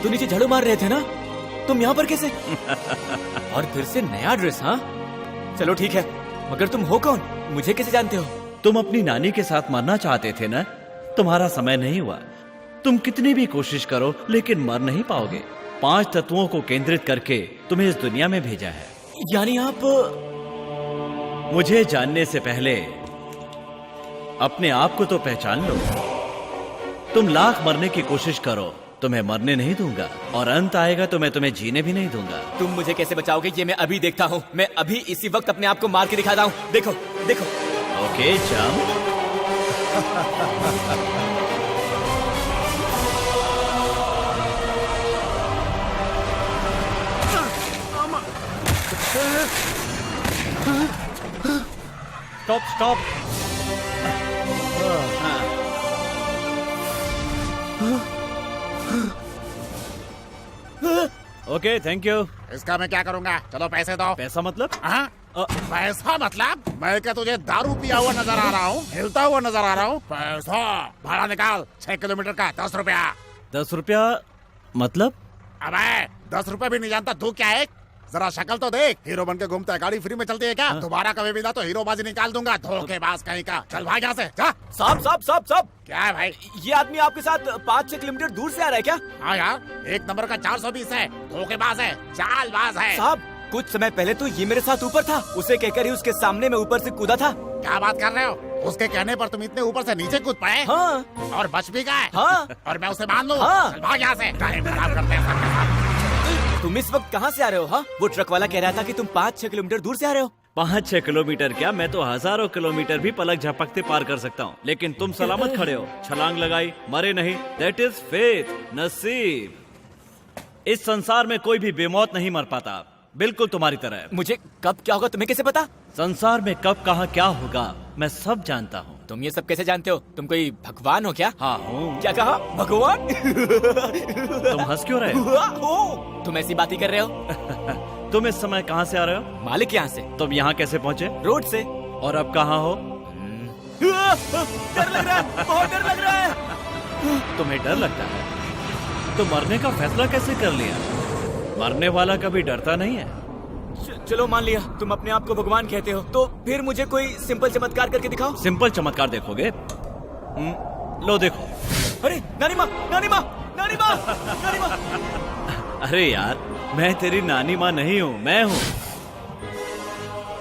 तो नीचे झाड़ू मार रहे थे ना, तुम यहाँ पर कैसे? और फिर से नया ड्रेस? हाँ चलो ठीक है, मगर तुम हो कौन, मुझे कैसे जानते हो? तुम अपनी नानी के साथ मरना चाहते थे ना, तुम्हारा समय नहीं हुआ। तुम कितनी भी कोशिश करो लेकिन मर नहीं पाओगे। 5 तत्वों को केंद्रित करके तुम्हें इस दुनिया में भेजा है। यानी आप... मुझे जानने से पहले अपने आप को तो पहचान लो। तुम लाख मरने की कोशिश करो, तुम्हें मरने नहीं दूंगा, और अंत आएगा तो मैं तुम्हें जीने भी नहीं दूंगा। तुम मुझे कैसे बचाओगे ये मैं अभी देखता हूँ। मैं अभी इसी वक्त अपने आप को मार के दिखाता हूँ। देखो देखो। Okay jump. Stop stop. Okay thank you. इसका मैं क्या करूंगा? चलो पैसे दो। पैसा मतलब? हाँ? पैसा मतलब? मैं क्या तुझे दारू पिया हुआ नजर आ रहा हूँ, हिलता हुआ नजर आ रहा हूँ? पैसा भाड़ा निकाल, 6 किलोमीटर का 10 रुपया। 10 रुपया मतलब? अबे 10 रुपए भी नहीं जानता तू क्या है? जरा शक्ल तो देख, हीरो बन के घूमता है, गाड़ी फ्री में चलती है क्या? दोबारा कभी भी ना तो हीरो बाजी निकाल दूंगा, धोखेबाज कहीं का। चल भाग यहाँ से जा। साहब साहब साहब साहब, क्या है भाई? ये आदमी आपके साथ 5-6 किलोमीटर दूर से आ रहा है क्या? हाँ यार, 1 नंबर का 420 है, धोखेबाज है, चालबाज है। साहब कुछ समय पहले तो ये मेरे साथ ऊपर था, उसे कहकर ही उसके सामने मैं ऊपर से कूदा था। क्या बात कर रहे हो? उसके कहने पर तुम इतने ऊपर से नीचे कूद पड़े? हाँ। और बच भी गए? हाँ। और मैं उसे मान लूं? हाँ। चल भाग यहाँ से, टाइम खराब करते हैं सबके साथ। तुम इस वक्त कहाँ से आ रहे हो? हाँ, वो ट्रक वाला कह रहा था कि तुम 5-6 किलोमीटर दूर से आ रहे हो। 5-6 किलोमीटर क्या, मैं तो हजारों किलोमीटर भी पलक झपकते पार कर सकता हूँ, लेकिन तुम सलामत खड़े हो, छलांग लगाई, मरे नहीं। दैट इज फेथ, नसीब। इस संसार में कोई भी बेमौत नहीं मर पाता, बिल्कुल तुम्हारी तरह। मुझे कब क्या होगा तुम्हें कैसे पता? संसार में कब कहाँ क्या होगा मैं सब जानता हूँ। तुम ये सब कैसे जानते हो? तुम कोई भगवान हो क्या? हाँ हूँ। क्या कहा? भगवान? तुम हंस क्यों रहे हो? तुम ऐसी बात ही कर रहे हो? तुम इस समय कहाँ से आ रहे हो? मालिक यहाँ से। तुम यहाँ कैसे पहुँचे? रोड से। और अब कहाँ हो? डर लग रहा है, बहुत डर लग रहा है। तुम्हें डर लगता है तो मरने का फैसला कैसे कर लिया? मरने वाला कभी डरता नहीं है। चलो मान लिया तुम अपने आप को भगवान कहते हो, तो फिर मुझे कोई सिंपल चमत्कार करके दिखाओ। सिंपल चमत्कार देखोगे? लो देखो। अरे नानी माँ, नानी माँ, नानी माँ, नानी माँ। अरे यार, मैं तेरी नानी माँ नहीं हूँ, मैं हूँ।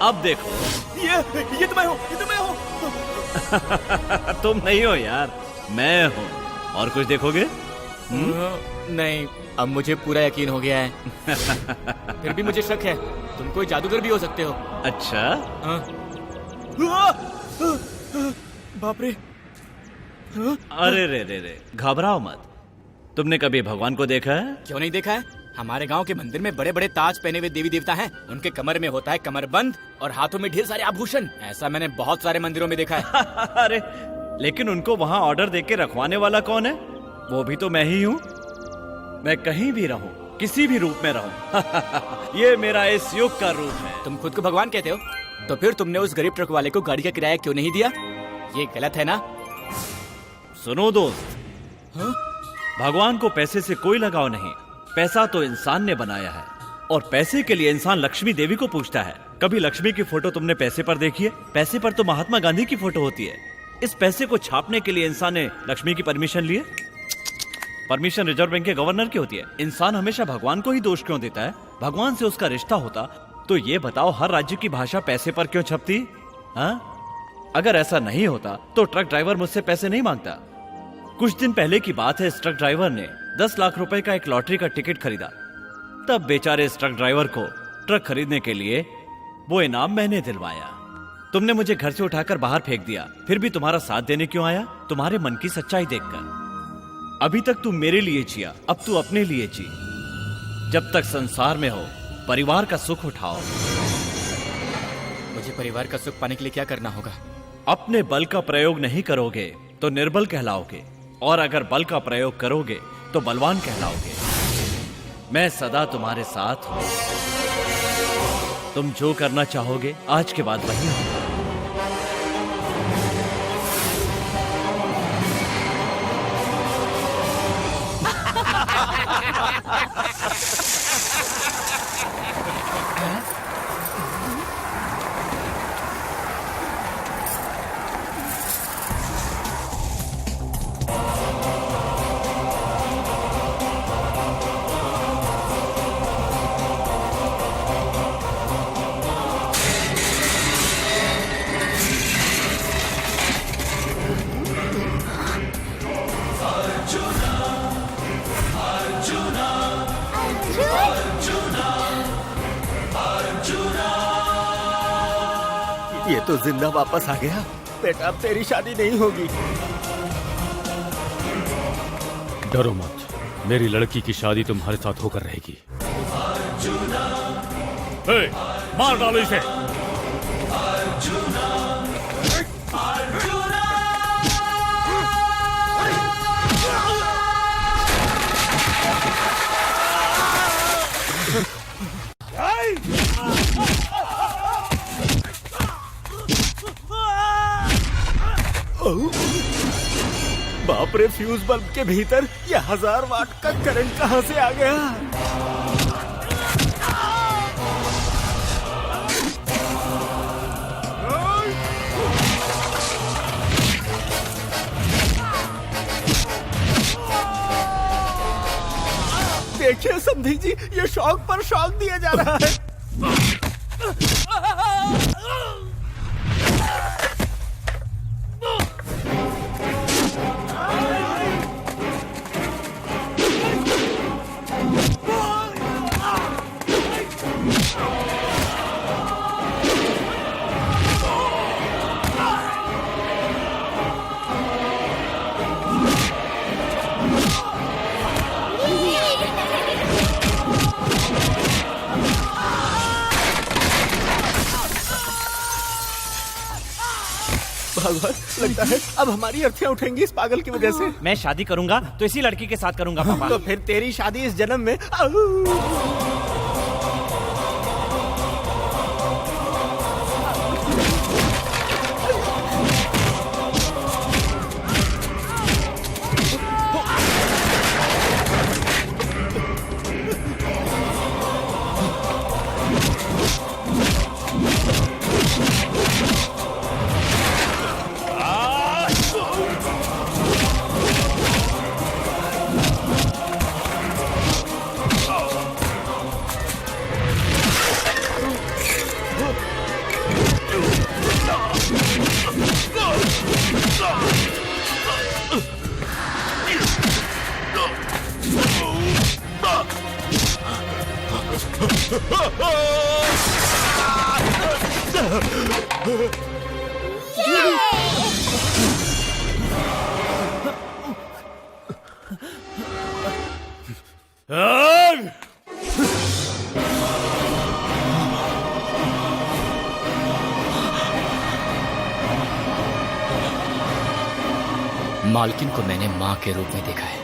अब देखो। ये तो मैं हूँ, ये तो मैं हूँ। तुम नहीं हो यार, मैं हूँ। और कुछ देखोगे? नहीं, अब मुझे पूरा यकीन हो गया है। फिर भी मुझे शक है, तुम कोई जादूगर भी हो सकते हो। अच्छा? बाप रे। अरे रे रे रे, घबराओ मत। तुमने कभी भगवान को देखा है? क्यों नहीं देखा है? हमारे गांव के मंदिर में बड़े बड़े ताज पहने हुए देवी देवता हैं। उनके कमर में होता है कमरबंद और हाथों में ढेर सारे आभूषण। ऐसा मैंने बहुत सारे मंदिरों में देखा है। अरे लेकिन उनको वहाँ ऑर्डर देके रखवाने वाला कौन है? वो भी तो मैं ही हूँ। मैं कहीं भी रहूं, किसी भी रूप में रहूं। ये मेरा इस युग का रूप है। तुम खुद को भगवान कहते हो, तो फिर तुमने उस गरीब ट्रक वाले को गाड़ी का किराया क्यों नहीं दिया? ये गलत है ना? सुनो दोस्त, हाँ? भगवान को पैसे से कोई लगाव नहीं। पैसा तो इंसान ने बनाया है, और पैसे के लिए इंसान लक्ष्मी देवी को पूछता है। कभी लक्ष्मी की फोटो तुमने पैसे पर देखी है? पैसे पर तो महात्मा गांधी की फोटो होती है। इस पैसे को छापने के लिए इंसान ने लक्ष्मी की परमिशन ली है? परमिशन रिजर्व बैंक के गवर्नर की होती है। इंसान हमेशा भगवान को ही दोष क्यों देता है? भगवान से उसका रिश्ता होता तो ये बताओ, हर राज्य की भाषा पैसे पर क्यों छपती? हाँ? अगर ऐसा नहीं होता तो ट्रक ड्राइवर मुझसे पैसे नहीं मांगता। कुछ दिन पहले की बात है, इस ट्रक ड्राइवर ने 10 लाख रुपए का एक लॉटरी का टिकट खरीदा। तब बेचारे इस ट्रक ड्राइवर को ट्रक खरीदने के लिए वो इनाम मैंने दिलवाया। तुमने मुझे घर से उठाकर बाहर फेंक दिया, फिर भी तुम्हारा साथ देने क्यों आया? तुम्हारे मन की सच्चाई देखकर। अभी तक तू मेरे लिए जिया, अब तू अपने लिए जी। जब तक संसार में हो, परिवार का सुख उठाओ। मुझे परिवार का सुख पाने के लिए क्या करना होगा? अपने बल का प्रयोग नहीं करोगे तो निर्बल कहलाओगे, और अगर बल का प्रयोग करोगे तो बलवान कहलाओगे। मैं सदा तुम्हारे साथ हूं। तुम जो करना चाहोगे आज के बाद वही होगा। ये तो जिंदा वापस आ गया। बेटा अब तेरी शादी नहीं होगी। डरो मत, मेरी लड़की की शादी तुम्हारे साथ होकर रहेगी। मार डालो इसे। बाप रे, फ्यूज बल्ब के भीतर ये 1000 वाट का करंट कहां से आ गया? देखिए समधी जी, ये शौक पर शौक दिया जा रहा है। भगवान, लगता है अब हमारी अर्थियां उठेंगी इस पागल की वजह से। मैं शादी करूंगा तो इसी लड़की के साथ करूंगा पापा। तो फिर तेरी शादी इस जन्म में। मालकिन को मैंने माँ के रूप में देखा है,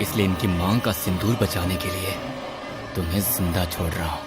इसलिए इनकी माँ का सिंदूर बचाने के लिए तुम्हें जिंदा छोड़ रहा हूँ।